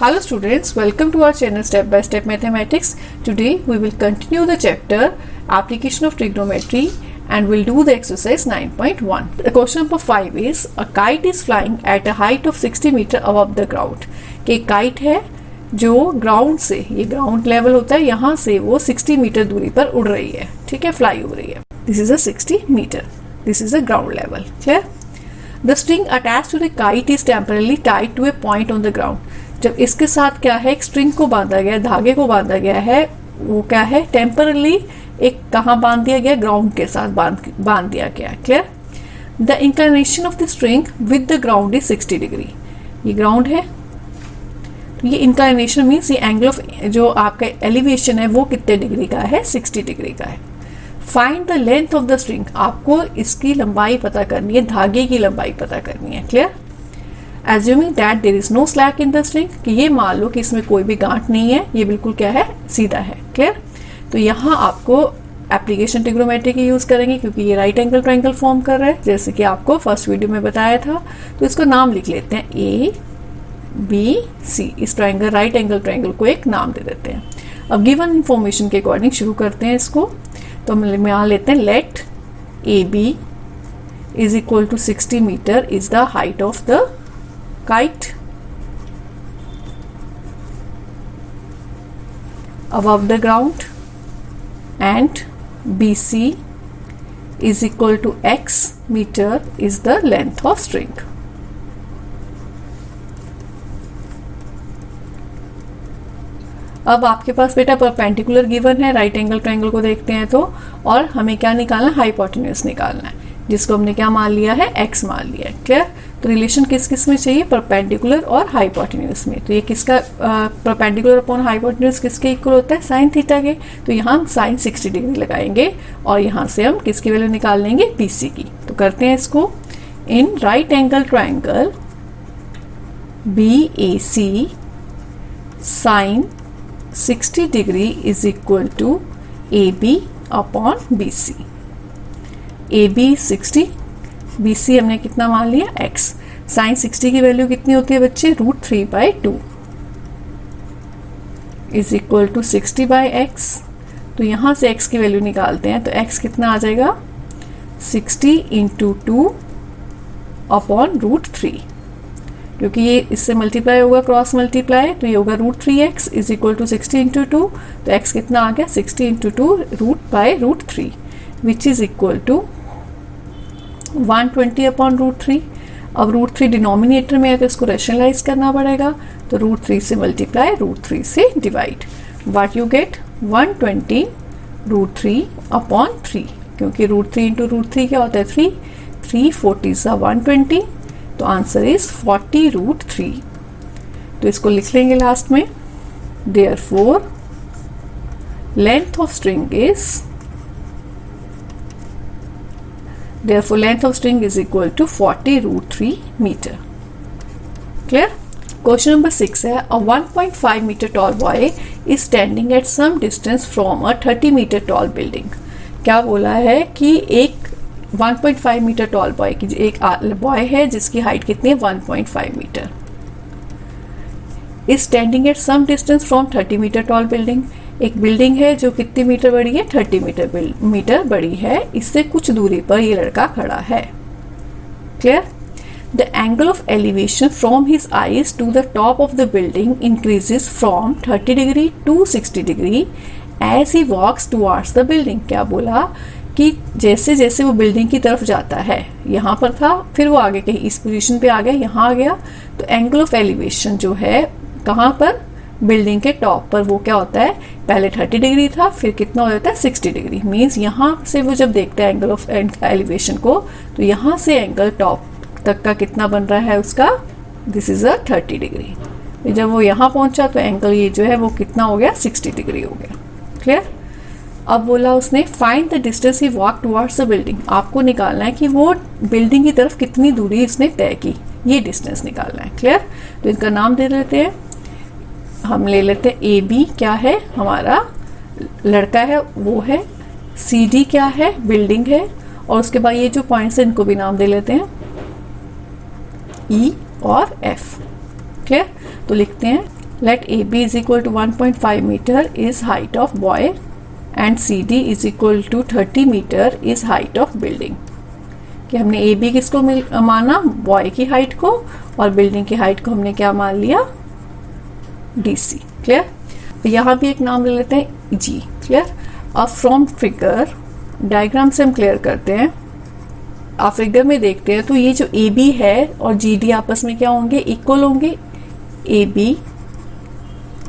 Hello students, welcome to our channel Step by Step Mathematics. Today we will continue the chapter Application of Trigonometry and we'll do the exercise 9.1. The question number 5 is a kite is flying at a height of 60 meter above the ground. कि kite है जो ground से, ये ground level होता है, यहाँ से वो 60 मीटर दूरी पर उड़ रही है, ठीक है, फ्लाई हो रही है. This is a 60 meter, this is a ground level. Clear? The string attach to the kite is temporarily tied to a point on the ground. जब इसके साथ क्या है, एक स्ट्रिंग को बांधा गया, धागे को बांधा गया है, वो क्या है, टेम्परली एक कहाँ बांध दिया गया, ग्राउंड के साथ बांध दिया गया. Clear? The inclination of the string with the ground is 60 degree. ये ग्राउंड है, तो ये इंक्लिनेशन मीन्स ये एंगल ऑफ जो आपका एलिवेशन है वो कितने डिग्री का है, 60 डिग्री का है. Find the length of the string. आपको इसकी लंबाई पता करनी है, धागे की लंबाई पता करनी है. Clear? Assuming that there is no slack in the string, कि ये मान लो कि इसमें कोई भी गांठ नहीं है, ये बिल्कुल क्या है, सीधा है. क्लियर? तो यहाँ आपको एप्लीकेशन ट्रिग्नोमेट्री की यूज करेंगे क्योंकि ये राइट एंगल ट्रायंगल फॉर्म कर रहा है, जैसे कि आपको फर्स्ट वीडियो में बताया था. तो इसको नाम लिख लेते हैं ए बी सी. इस ट्रायंगल राइट एंगल ट्रायंगल को एक नाम दे देते हैं. अब गिवन इंफॉर्मेशन के अकॉर्डिंग शुरू करते हैं इसको. तो हम यहाँ लेते हैं let A B is equal to 60 meter is the height of the kite above the ground and BC is equal to x meter is the length of string. अब आपके पास बेटा परपेंडिकुलर गिवन है, राइट एंगल ट्रायंगल को देखते हैं तो, और हमें क्या निकालना है, हाइपोटेन्यूज निकालना है, जिसको हमने क्या मान लिया है, x मान लिया है. क्लियर? तो रिलेशन किस किस में चाहिए, परपेंडिकुलर और हाइपोटेन्यूज में. तो ये किसका परपेंडिकुलर अपॉन हाइपोटेन्यूज किसके इक्वल होता है, साइन थीटा के. तो यहाँ हम साइन 60 डिग्री लगाएंगे और यहाँ से हम किसकी वैल्यू निकाल लेंगे, BC की. तो करते हैं इसको. In right angle triangle BAC sine 60 degree is equal to AB upon BC. AB 60, BC हमने कितना मान लिया, x. साइन 60 की वैल्यू कितनी होती है बच्चे, √3/2 इज इक्वल टू 60/x. तो यहाँ से x की वैल्यू निकालते हैं तो x कितना आ जाएगा, 60 × 2 अपॉन √3. क्योंकि ये इससे मल्टीप्लाई होगा, क्रॉस मल्टीप्लाई, तो ये होगा √3x इज इक्वल टू 60 × 2. तो x कितना आ गया, 60 × 2 √/√3 which is equal to 120 upon √3. अब √3 डिनोमिनेटर में है तो इसको रेशनलाइज करना पड़ेगा. तो √3 से मल्टीप्लाई, √3 से divide. What you gate, 120 √3 upon 3. क्योंकि √3 × √3 क्या होता है, 3. 3 40 120. तो आंसर इज 40 √3. तो इसको लिख लेंगे लास्ट में. Therefore length of string is Therefore, length of string is equal to 40 √3 meter. Clear? Question number 6 है, a 1.5 meter tall boy is standing at some distance from a 30 meter tall building. क्या बोला है कि एक 1.5 metre tall boy की, एक boy है जिसकी हाइट कितनी है, 1.5 metre, is standing at some distance from 30 meter tall building. एक बिल्डिंग है जो कितनी मीटर बड़ी है, 30 मीटर बड़ी है, इससे कुछ दूरी पर ये लड़का खड़ा है. Clear? The angle of elevation from his eyes to the top of the building increases from 30 degree to 60 degree as he walks towards the building. क्या बोला कि जैसे जैसे वो बिल्डिंग की तरफ जाता है, यहाँ पर था, फिर वो आगे कहीं इस पोजीशन पे आ गया, यहाँ आ गया, तो एंगल ऑफ एलिवेशन जो है कहाँ पर, बिल्डिंग के टॉप पर, वो क्या होता है, पहले 30 डिग्री था, फिर कितना हो जाता है, 60 डिग्री. मीन्स यहाँ से वो जब देखता है एंगल ऑफ एलिवेशन को, तो यहाँ से एंगल टॉप तक का कितना बन रहा है उसका, दिस इज अ 30 डिग्री. जब वो यहाँ पहुँचा तो एंगल ये जो है वो कितना हो गया, 60 डिग्री हो गया. क्लियर? अब बोला उसने find the distance he walk towards the building. आपको निकालना है कि वो बिल्डिंग की तरफ कितनी दूरी उसने तय की, ये डिस्टेंस निकालना है. क्लियर? तो इनका नाम दे देते हैं. हम ले लेते हैं ए बी क्या है, हमारा लड़का है वो है, सी डी क्या है, बिल्डिंग है, और उसके बाद ये जो पॉइंट्स हैं इनको भी नाम दे लेते हैं, ई और एफ. क्लियर? तो लिखते हैं let AB is equal to 1.5 meter is height of boy and CD is equal to 30 meter is height of building. कि हमने AB किसको माना, बॉय की हाइट को, और बिल्डिंग की हाइट को हमने क्या मान लिया, DC. क्लियर. यहाँ भी एक नाम ले लेते हैं G. क्लियर. अब फ्रॉम फिगर डायग्राम से हम क्लियर करते हैं. आप फिगर में देखते हैं तो ये जो AB है और GD आपस में क्या होंगे, इक्वल होंगे. AB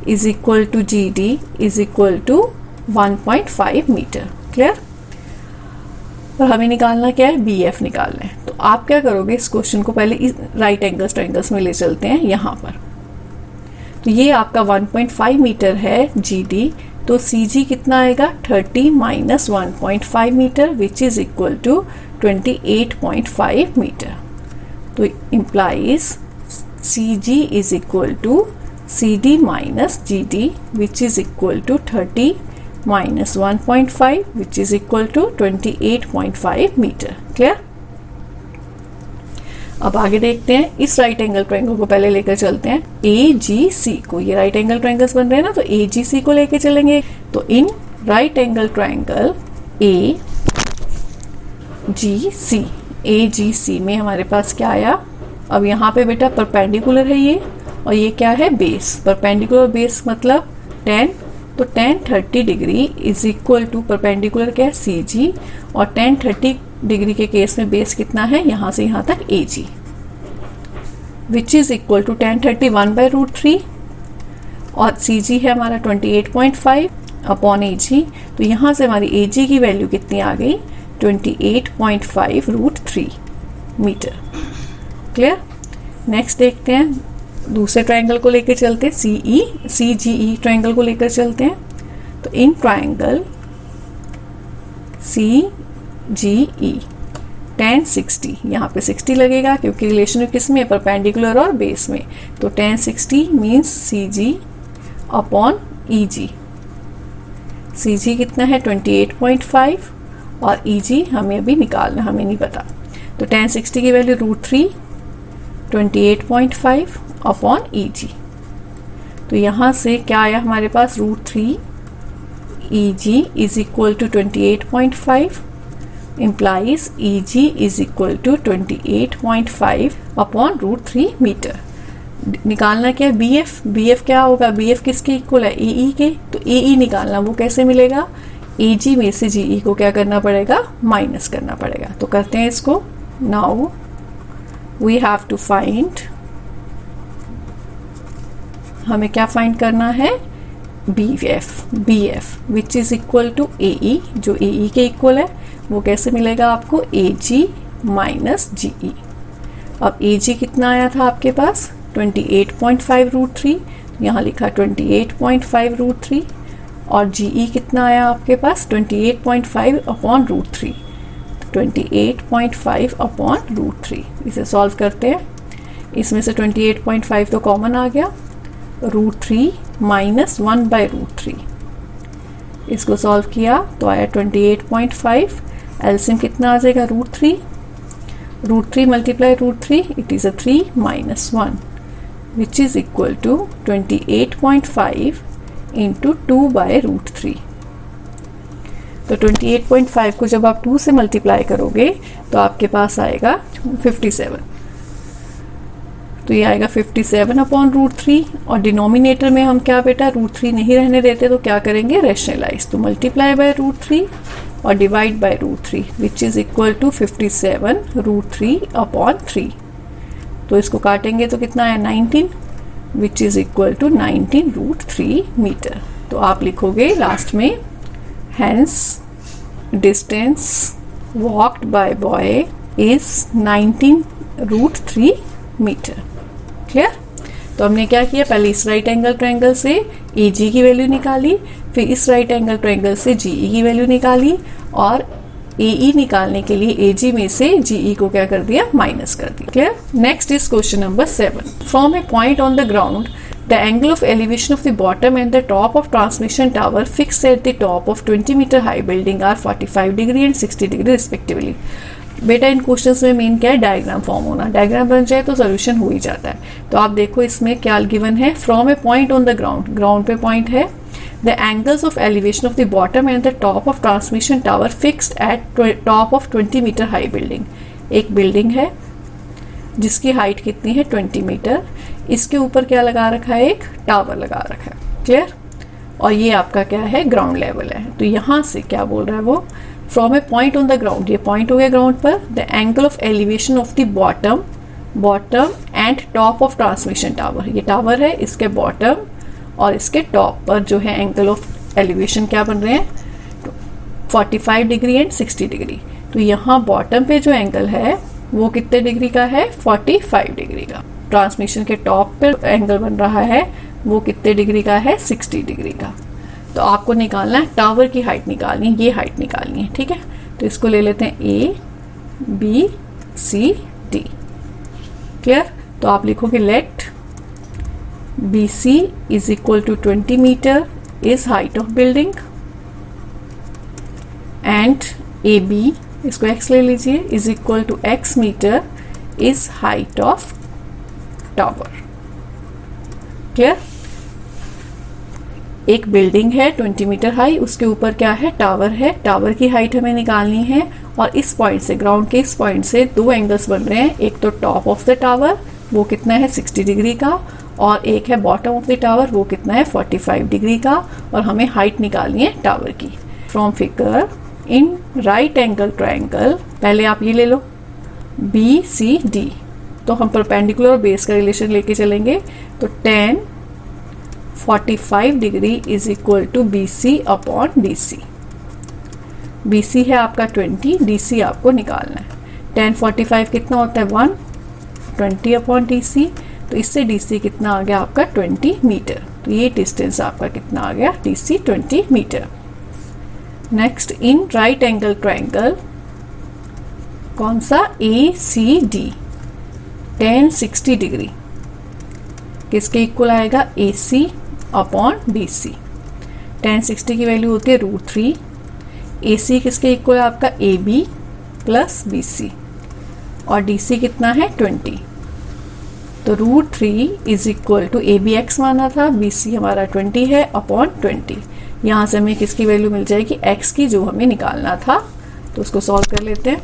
is equal to GD is equal to 1.5 meter. Clear. और हमें निकालना क्या है, BF निकालना है. तो आप क्या करोगे, इस क्वेश्चन को पहले इस राइट एंगल्स ट्रायंगल्स में ले चलते हैं यहाँ पर. तो ये आपका 1.5 मीटर है GD, तो CG कितना आएगा, 30 minus 1.5 metre which is equal to 28.5 metre. तो implies CG is equal to CD minus GD which is equal to 30 minus 1.5 which is equal to 28.5 meter. Clear. अब आगे देखते हैं, इस राइट एंगल ट्रायंगल को पहले लेकर चलते हैं AGC को. ये राइट एंगल ट्रायंगल्स बन रहे हैं ना, तो AGC को लेकर चलेंगे. तो in right angle triangle AGC में हमारे पास क्या आया. अब यहाँ पे बेटा परपेंडिकुलर है ये, और ये क्या है, बेस. परपेंडिकुलर बेस मतलब 10, तो 10 30 degree is equal to perpendicular क्या है, CG, और 10 30 डिग्री के केस में बेस कितना है, यहाँ से यहाँ तक AG, which is equal to 10 30 1/√3, और CG है हमारा 28.5 अपॉन AG. तो यहाँ से हमारी AG की वैल्यू कितनी आ गई, 28.5√3 मीटर. क्लियर. नेक्स्ट देखते हैं, दूसरे ट्रायंगल को लेकर चलते हैं, CGE ट्रायंगल को लेकर चलते हैं. तो इन ट्रायंगल CGE tan 60, यहाँ पे 60 लगेगा क्योंकि रिलेशन किस में, परपेंडिकुलर और बेस में. तो tan 60 means CG upon EG. CG कितना है, 28.5, और EG हमें अभी निकालना, हमें नहीं पता. तो tan 60 की वैल्यू √3 28.5 अपॉन EG. तो यहाँ से क्या आया हमारे पास, √3 EG is equal to 28.5 implies EG is equal to 28.5 upon √3 meter. निकालना क्या है, BF क्या होगा, BF किसके इक्वल है, AE के. तो AE निकालना, वो कैसे मिलेगा, AG में से GE को क्या करना पड़ेगा, माइनस करना पड़ेगा. तो करते हैं इसको. Now we have to find, हमें क्या फाइंड करना है, BF which is equal to AE, जो AE के इक्वल है. वो कैसे मिलेगा आपको, AG माइनस GE. अब AG कितना आया था आपके पास, 28.5√3, यहाँ लिखा 28.5√3, और GE कितना आया आपके पास, 28.5 अपॉन √3, 28.5 अपॉन √3. इसे सॉल्व करते हैं. इसमें से 28.5 तो कॉमन आ गया, √3 माइनस 1/√3. इसको सॉल्व किया तो आया 28.5. एलसीएम कितना आ जाएगा, √3 multiply √3, it is a 3 minus 1 which is equal to 28.5 into 2/√3. तो 28.5 को जब आप 2 से मल्टीप्लाई करोगे तो आपके पास आएगा 57. तो ये आएगा 57 अपॉन √3, और डिनोमिनेटर में हम क्या बेटा, √3 नहीं रहने देते, तो क्या करेंगे, रैशनलाइज. तो मल्टीप्लाई बाय √3 और divide by √3 which is equal to 57 √3 upon 3. तो इसको काटेंगे तो कितना है, 19 which is equal to 19 √3 meter. तो आप लिखोगे लास्ट में, hence distance walked by boy is 19 √3 meter. Clear. तो हमने क्या किया, पहले इस राइट एंगल ट्रायंगल से AG की वैल्यू निकाली, फिर इस राइट एंगल ट्रायंगल से GE की वैल्यू निकाली, और AE निकालने के लिए AG में से GE को क्या कर दिया, माइनस कर दिया. Clear. Next is question number 7. From a point on the ground, the angle of elevation of the bottom and the top of transmission tower fixed at the top of 20-meter high building are 45 degree and 60 degree respectively. बेटा इन questions में main क्या है, diagram form होना, diagram बन जाए तो solution हो ही जाता है। तो आप देखो इसमें क्या गिवन है, from a point on the ground, ground पे पॉइंट है, the angles of elevation of the bottom and the top of transmission tower fixed at top of 20 meter high building. एक बिल्डिंग है जिसकी हाइट कितनी है 20 metre, इसके ऊपर क्या लगा रखा है, एक टावर लगा रखा है, क्लियर। और ये आपका क्या है, ग्राउंड लेवल है। तो यहाँ से क्या बोल रहा है वो, from a point on the ground, ये पॉइंट हो गया ग्राउंड पर, the angle of elevation of the bottom and top of transmission tower, ये टावर है, इसके बॉटम और इसके टॉप पर जो है एंगल ऑफ एलिवेशन क्या बन रहे हैं, 45 डिग्री एंड 60 डिग्री। तो यहाँ बॉटम पे जो एंगल है वो कितने डिग्री का है, 45 डिग्री का। ट्रांसमिशन के टॉप पे एंगल बन रहा है वो कितने डिग्री का है, 60 डिग्री का। तो आपको निकालना है, टावर की हाइट निकालनी है, ये हाइट निकालनी है, ठीक है। तो इसको ले लेते हैं A B C D, clear. तो आप लिखोगे let BC is equal to 20 meter is height of building and AB, इसको x ले लीजिए, is equal to x meter is height of tower, clear. एक बिल्डिंग है 20 मीटर हाई, उसके ऊपर क्या है, टावर है, टावर की हाइट हमें निकालनी है। और इस पॉइंट से, ग्राउंड के इस पॉइंट से दो एंगल्स बन रहे हैं, एक तो टॉप ऑफ द टावर वो कितना है 60 डिग्री का, और एक है बॉटम ऑफ द टावर वो कितना है 45 डिग्री का, और हमें हाइट निकालनी है टावर की। From figure in right angle triangle, पहले आप ये ले लो BCD, तो हम परपेंडिकुलर और बेस का रिलेशन लेके चलेंगे। तो 10 45 degree is equal to BC upon DC। BC है आपका 20, DC आपको निकालना है। 10 45 कितना होता है 1, 20 अपॉन DC, तो इससे DC कितना आ गया आपका 20 मीटर। तो ये डिस्टेंस आपका कितना आ गया, DC 20 meter. Next in right angle triangle, कौन सा, ACD, 10 60 डिग्री किसके इक्वल आएगा, AC अपॉन BC। 10 60 की वैल्यू होती है √3, AC किसके इक्वल है आपका AB प्लस BC, और DC कितना है 20। तो √3 is equal to AB x माना था, BC हमारा 20 है अपॉन 20। यहाँ से हमें किसकी वैल्यू मिल जाएगी, x की, जो हमें निकालना था। तो उसको सॉल्व कर लेते हैं,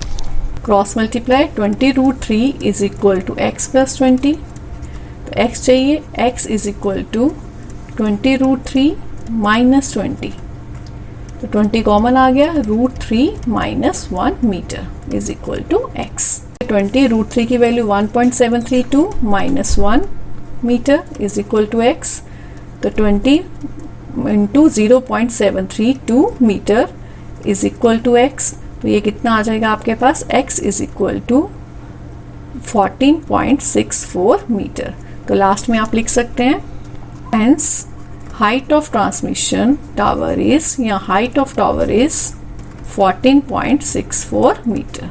cross multiply, 20 √3 is equal to x plus 20। तो x चाहिए, x is equal to 20 √3 minus 20, तो 20 कॉमन आ गया, √3 minus 1 meter is equal to x। 20 √3 की value 1.732 minus 1 meter is equal to x। तो 20 into 0.732 meter is equal to x। तो ये कितना आ जाएगा आपके पास, x is equal to 14.64 metre. तो लास्ट में आप लिख सकते हैं hence height of transmission tower is, या height of tower is 14.64 meter,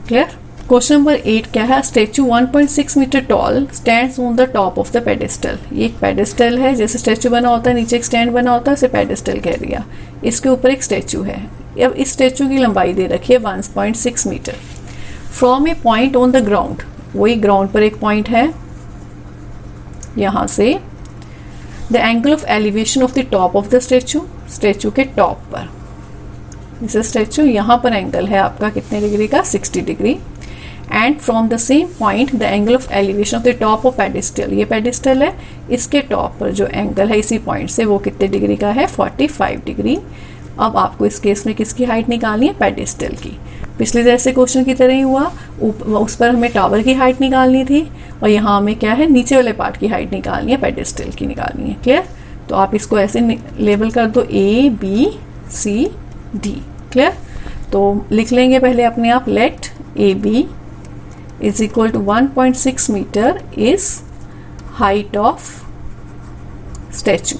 clear. Question number 8 क्या है, statue 1.6 meter tall stands on the top of the pedestal. ये एक पेडेस्टल है, जैसे स्टैचू बना होता है नीचे एक स्टैंड बना होता है, उसे पेडेस्टल कह दिया। इसके ऊपर एक स्टैचू है, अब इस स्टैचू की लंबाई दे रखी है 1.6 meter. From a point on the ground, वही ग्राउंड पर एक पॉइंट है, यहाँ से the angle of elevation of the top of the statue, statue के टॉप पर, जैसे स्टैचू यहाँ पर एंगल है आपका कितने डिग्री का, 60 degree. And from the same point the angle of elevation of the top of pedestal, ये पेडेस्टल है, इसके टॉप पर जो एंगल है इसी पॉइंट से वो कितने डिग्री का है, 45 डिग्री। अब आपको इस केस में किसकी हाइट निकालनी है, पेडेस्टल की। पिछले जैसे क्वेश्चन की तरह ही हुआ, उस पर हमें टावर की हाइट निकालनी थी, और यहाँ हमें क्या है, नीचे वाले पार्ट की हाइट निकालनी है, पेडेस्टल की निकालनी है, क्लियर। तो आप इसको ऐसे लेबल कर दो ABCD, क्लियर। तो लिख लेंगे पहले अपने आप, let AB is equal to 1.6 meter is height of statue.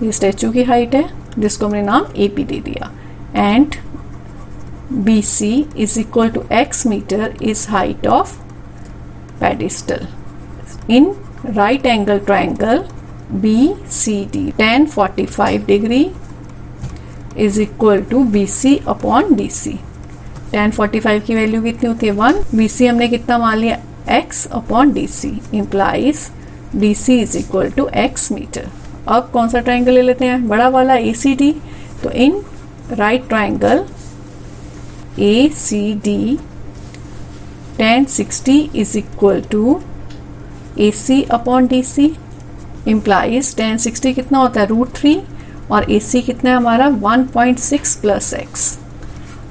ये स्टैचू की हाइट है जिसको हमने नाम AP दे दिया। And BC is equal to x meter is height of pedestal. In right angle triangle BCD, tan 45 degree is equal to BC upon DC. tan 45 की value कितनी होती है 1, BC हमने कितना मान लिया x upon DC, implies DC is equal to x meter. अब कौन सा ट्राइंगल ले लेते हैं, बड़ा वाला ACD, तो in right triangle ACD tan 60 is equal to AC upon DC, implies tan 60 कितना होता है √3 और AC कितना है हमारा 1.6 प्लस x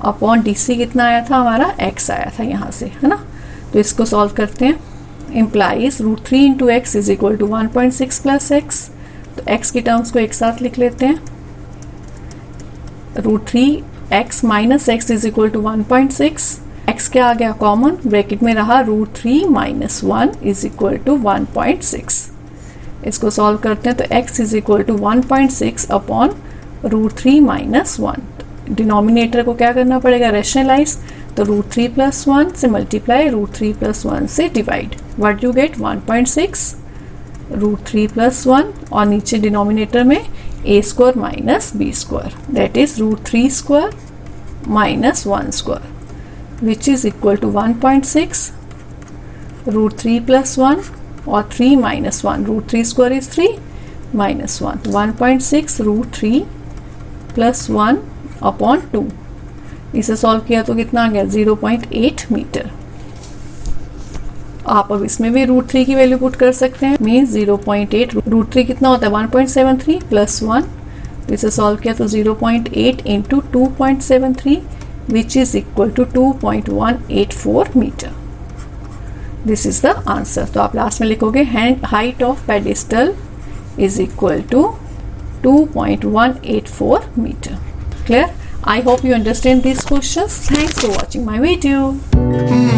अपॉन DC कितना आया था हमारा x आया था यहाँ से, है ना। तो इसको सॉल्व करते हैं, implies √3 into x is equal to 1.6 plus x, तो x की टर्म्स को एक साथ लिख लेते हैं, √3x minus x is equal to 1.6, x क्या आ गया कॉमन, ब्रैकेट में रहा √3 माइनस 1 इज इक्वल टू 1.6। इसको सॉल्व करते हैं तो x is equal to 1.6 upon √3 minus 1, denominator को क्या करना पड़ेगा रैशनलाइज, तो √3 प्लस 1 से मल्टीप्लाई √3 प्लस 1 से divide, what you get 1.6 √3 plus 1 और नीचे डिनोमिनेटर में a square minus b square, that is √3 square minus 1 square which is equal to 1.6 √3 plus 1 और 3 minus 1, √3 square is 3 minus 1, 1.6 √3 plus 1 upon 2, इसे solve किया तो कितना आ गया 0.8 मीटर। आप अब इसमें भी √3 की वैल्यू पुट कर सकते हैं, मीन्स 0.8 √3 कितना होता है 1.73 प्लस 1, तो इसे सॉल्व किया तो 0.8 into 2.73 which is equal to 2.184 meter. This is the answer. तो आप लास्ट में लिखोगे height of pedestal is equal to 2.184 meter. Clear? I hope you understand these questions. Thanks for watching my video.